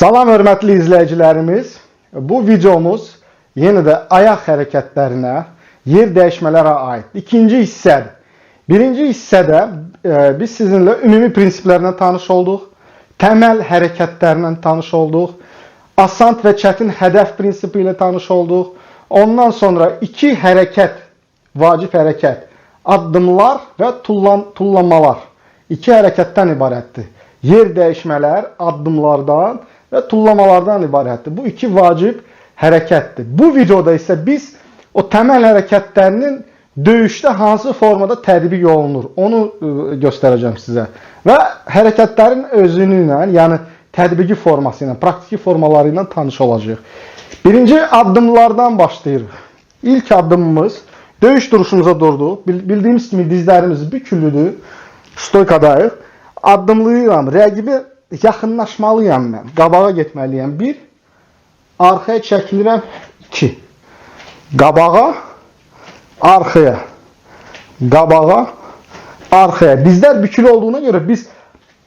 Salam hörmətli izləyicilərimiz. Bu videomuz yenə də ayaq hərəkətlərinə, yer dəyişmələrə aid ikinci hissədir. Birinci hissədə biz sizinlə ümumi prinsiplərlə tanış olduq, təməl hərəkətlərlə tanış olduq, asant və çətin hədəf prinsipi ilə tanış olduq. Ondan sonra iki hərəkət, vacib hərəkət, addımlar və tullanmalar. İki hərəkətdən ibarətdir. Yer dəyişmələr addımlardan və tullamalardan ibarətdir. Bu iki vacib hərəkətdir. Bu videoda isə biz o təməl hərəkətlərinin döyüşdə hansı formada tətbiq olunur, onu göstərəcəm sizə. Və hərəkətlərin özünü ilə, yəni tətbiqi forması ilə, praktiki formaları ilə tanış olacağıq. Birinci addımlardan başlayırıq. İlk addımımız döyüş duruşumuza durduq. Bildiyimiz kimi dizlərimiz bükülüdür. Stoykadayıq. Addımlayıram. Rəqibi yaxınlaşmalıyam mən. Qabağa getməliyəm. 1. Arxaya çəkilirəm. 2. Qabağa, arxaya. Qabağa, arxaya. Dizlər bükülü olduğuna görə biz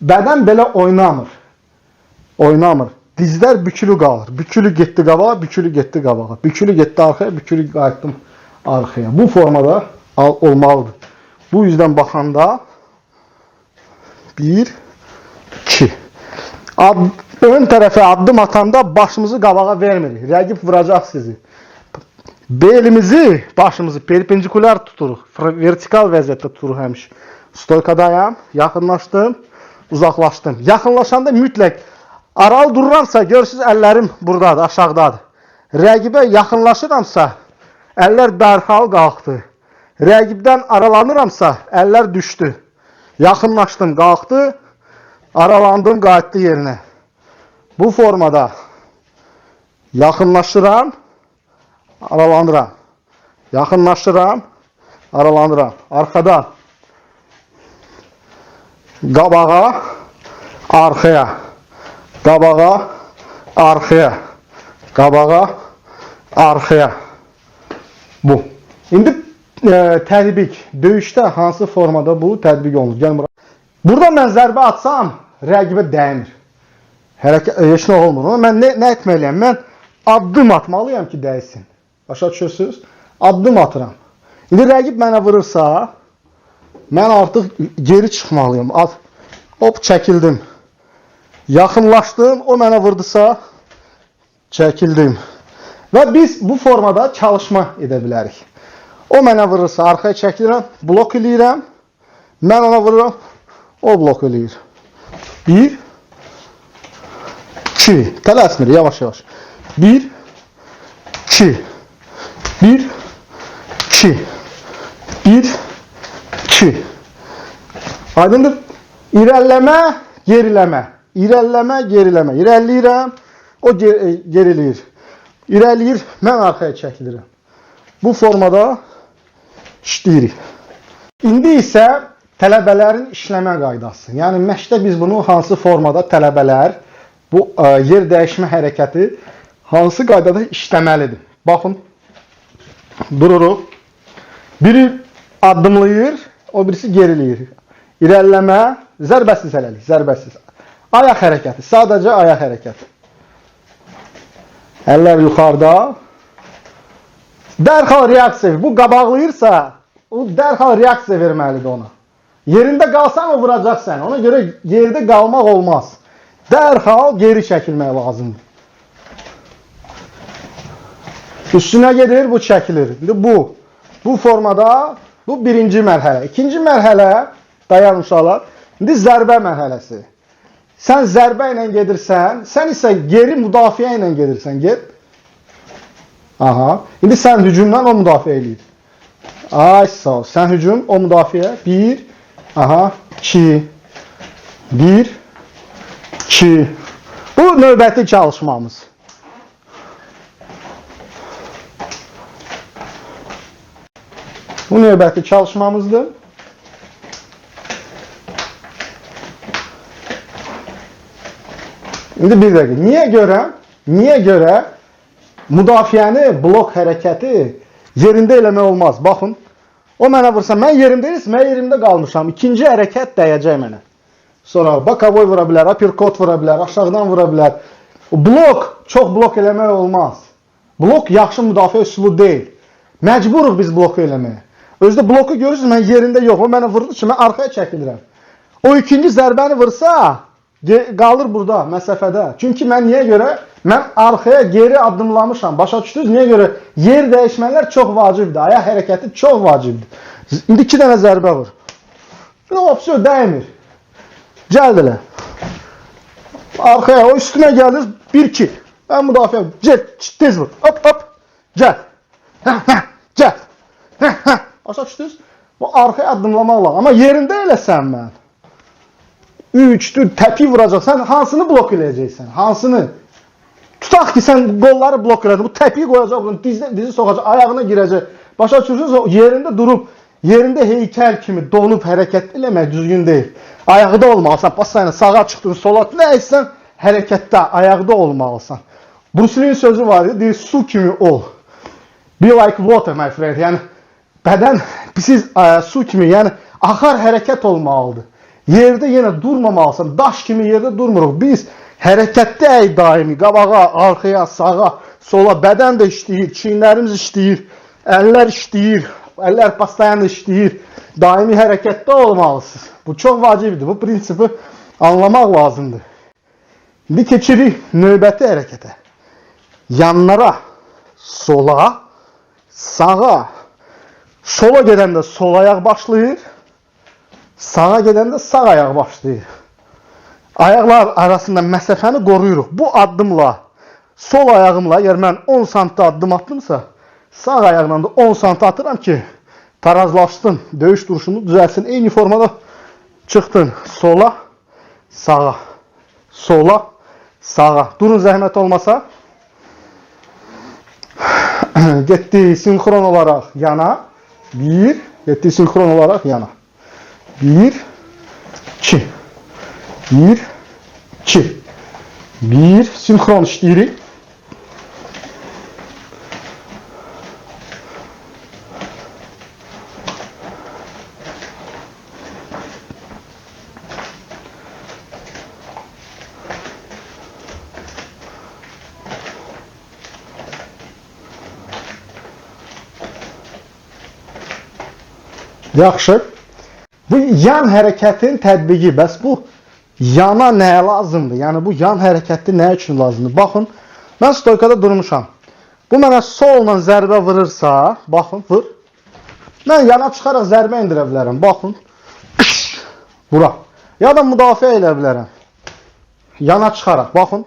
bədən belə oynamır. Dizlər bükülü qalır. Bükülü getdi qabağa, bükülü getdi qabağa. Bükülü getdi arxaya, bükülü qayıtdım arxaya. Bu formada olmalıdır. Bu yüzden baxanda 1, 2. Ön tərəfə addım atanda başımızı qabağa vermirik. Rəqib vuracaq sizi. Belimizi, başımızı perpendikular tuturuq. Vertikal vəziyyətdə tuturuq həmişə. Stoykadayam, yaxınlaşdım, uzaqlaşdım. Yaxınlaşanda mütləq aralı dururamsa, görürsünüz əllərim buradadır, aşağıdadır. Rəqibə yaxınlaşıramsa, əllər dərhal qalxdı. Rəqibdən aralanıramsa, əllər düşdü. Yaxınlaşdım, qalxdı, aralandım, qayıtdı yerinə. Bu formada yaxınlaşıram, aralanıram. Yaxınlaşıram, aralanıram. Arxadan qabağa, arxaya. Qabağa, arxaya. Qabağa, arxaya. Bu. İndi tətbiq. Döyüşdə hansı formada bu tətbiq olunur? Gəlin bura. Burada mən zərbə atsam, rəqibə dəymir. Heç nə olmur. Mən nə etməliyəm? Mən addım atmalıyam ki, dəysin. Başa düşürsünüz? Addım atıram. İndi rəqib mənə vurursa, mən artıq geri çıxmalıyım. Hop, çəkildim. Yaxınlaşdım, o mənə vurdusa, çəkildim. Və biz bu formada çalışma edə bilərik. O mənə vurursa, arxaya çəkilirəm, blok eləyirəm. Mən ona vururam, o blok eləyir. 1, 2. Tələsmir, yavaş-yavaş. 1, 2. 1, 2. 1, 2. Aydındır? İrəliləmə, geriləmə. İrəliləmə, geriləmə. İrəliyirəm, o geriliyir. İrəliyir, mən arxaya çəkilirəm. Bu formada işləyirik. İndi isə tələbələrin işləmə qaydası. Yəni məşqdə biz bunu hansı formada tələbələr bu yer dəyişmə hərəkəti hansı qaydada işləməlidir? Baxın. Dururuq. Biri addımlayır, o birisi geriliyir. İrəliləmə, zərbəsiz hələlik, zərbəsiz. Ayaq hərəkəti, sadəcə ayaq hərəkəti. Əllər yuxarıda. Dərhal reaksiya, bu qabaqlayırsa, o dərhal reaksiya verməlidir ona. Yerində qalsan o vuracaq səni. Ona görə yerdə qalmaq olmaz. Dərhal geri çəkilmək lazımdır. Üstünə gedir, bu çəkilir. İndi bu formada bu birinci mərhələ. İkinci mərhələ, dayan uşaqlar, indi zərbə mərhələsi. Sən zərbə ilə gedirsən, sən isə geri müdafiə ilə gedirsən, get. Aha. İndi sən hücumdan o müdafiə eləyir. Ay sağ ol. Sən hücum, o müdafiə. 1, aha, 2, 1, 2. Bu növbəti çalışmamız. Bu növbəti çalışmamızdır. İndi bir dəqiqə. Niyə görə müdafiəni, blok hərəkəti yerində eləmək olmaz? Baxın. O mənə vursa, mən yerimdə qalmışam. İkinci hərəkət dəyəcək mənə. Sonra bokovoy vura bilər, uppercut vura bilər, aşağıdan vura bilər. Blok, çox blok eləmək olmaz. Blok yaxşı müdafiə üsulu deyil. Məcburuq biz bloku eləməyə. Özdə bloku görürsünüz, mən yerində yox. O mənə vurdu ki, mən arxaya çəkilirəm. O ikinci zərbəni vursa, qalır burada, məsafədə. Çünki mən niyə görə? Mən arxaya geri addımlamışam. Başa düşdünüz? Niyə görə? Yer dəyişmələr çox vacibdir. Ayaq hərəkəti çox vacibdir. İndi 2 dənə zərbə vur. Opsiyon dəymir. Gəldilə. Arxaya, o üstünə gəlir. 1-2. Mən müdafiə. Gəl, tez vur. Hop, hop. Gəl. Gəl. Başa düşdünüz? Bu arxaya addımlamaq lazım. Amma yerində eləsən mən. 3-4 təpi vuracaqsan, hansını blok eləyəcəksən? Hansını? Tutaq ki, sən qolları blok elədin. Bu təpiyi qoyacaq, dizi soxacaq, ayağına girəcək. Başa düşürsünüz? O yerində durub, yerində heykəl kimi donub hərəkət eləmək düzgün deyil. Ayaqda olmalısan, pasayla sağa çıxdın, sola, nə etsən hərəkətdə, ayaqda olmalısan. Bruce Lee'nin sözü var, deyir, su kimi ol. Be like water, my friend. Yəni, bədən, siz su kimi, yəni, axar hərəkət olmalıdır. Yerdə yenə durmamalısan, daş kimi yerdə durmuruq. Biz hərəkətdəyik daimi, qabağa, arxaya, sağa, sola, bədən də işləyir, çiyinlərimiz işləyir, əllər işləyir, əllər pastayan işləyir. Daimi hərəkətdə olmalısınız. Bu çox vacibdir, bu prinsipi anlamaq lazımdır. İndi keçirik növbəti hərəkətə. Yanlara, sola, sağa. Sola gedəndə sol ayaq başlayır. Sağa gedəndə sağ ayaq başlayır. Ayaqlar arasında məsafəni qoruyuruq. Bu addımla, sol ayağımla, əgər mən 10 sm addım attımsa, sağ ayaqla da 10 sm atıram ki, tarazlaşsın, döyüş duruşunu düzəlsin. Eyni formada çıxdın. Sola, sağa. Sola, sağa. Durun zəhmət olmasa. Getdi sinkron olaraq yana. 1, getdi sinkron olaraq yana. 1, 2. 1, 2. 1, sinkron işləyirik. Yaxşı. Bu yan hərəkətin tətbiqi, bəs bu yana nəyə lazımdır? Yəni bu yan hərəkəti nə üçün lazımdır? Baxın, mən stoykada durmuşam. Bu mənə solla zərbə vurursa, baxın, vur. Mən yana çıxaraq zərbə indirə bilərəm. Baxın. Vura. Ya da müdafiə elə bilərəm. Yana çıxaraq, baxın.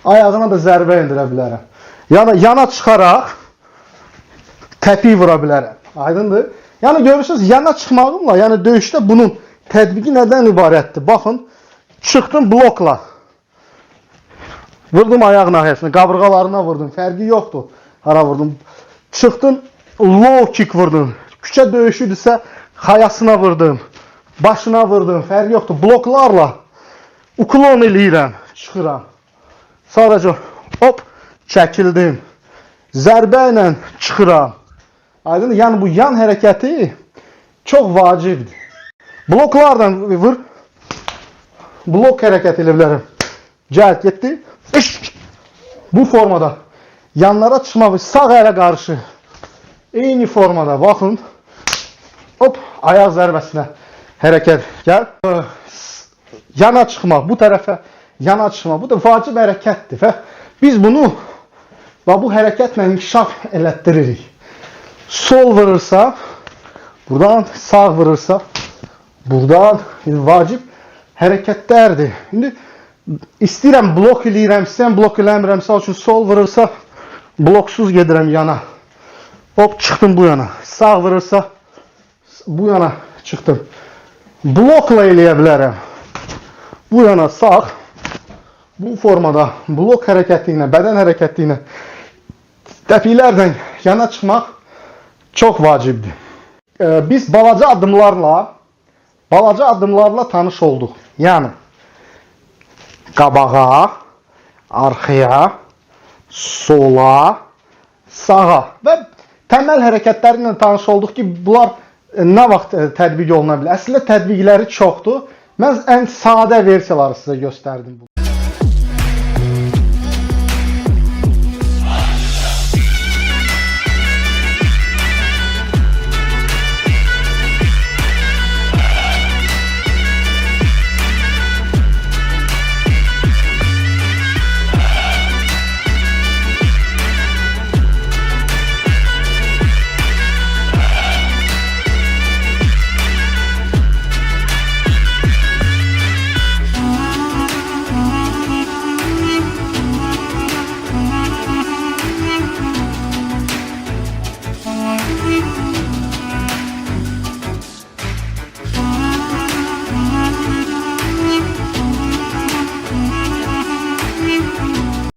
Ayağına da zərbə indirə bilərəm. Ya da yana çıxaraq təpi vura bilərəm. Aydındır? Yəni görürsünüz, yana çıxmağımla, yəni döyüşdə bunun tətbiqi nədən ibarətdir? Baxın, çıxdım blokla. Vurdum ayaq nahiyəsinə, qabırğalarına vurdum. Fərqi yoxdur. Hara vurdum. Çıxdım, low kick vurdum. Küçə döyüşüdürsə, xayasına vurdum. Başına vurdum. Fərqi yoxdur. Bloklarla uklon eləyirəm. Çıxıram. Sadəcə hop, çəkildim. Zərbə ilə çıxıram. Aydın, yəni bu yan hərəkəti çox vacibdir. Bloklardan vur. Blok hərəkət elə bilərəm. Gəl, getdi. Bu formada. Yanlara çıxmaq, sağ ələ qarşı. Eyni formada, baxın. Hop, ayaq zərbəsinə hərəkət. Gəl. Yana çıxmaq, bu tərəfə yana çıxmaq. Bu da vacib hərəkətdir. Və biz bunu bu hərəkətlə inkişaf elətdiririk. Sol vurursa, buradan sağ vurursa, buradan vacib hərəkətlərdir. İndi istəyirəm blok eləyirəm, istəyirəm blok eləmirəm. Misal üçün sol vurursa, bloksuz gedirəm yana. Hop, çıxdım bu yana. Sağ vurursa, bu yana çıxdım. Blokla eləyə bilərəm. Bu yana sağ, bu formada blok hərəkəti ilə, bədən hərəkəti ilə, təpiklərdən yana çıxmaq çox vacibdir. Biz balaca addımlarla tanış olduq. Yəni, qabağa, arxaya, sola, sağa və təməl hərəkətlərlə tanış olduq ki, bunlar nə vaxt tətbiq oluna bilər? Əslində tətbiqləri çoxdur. Mən ən sadə versiyaları sizə göstərdim.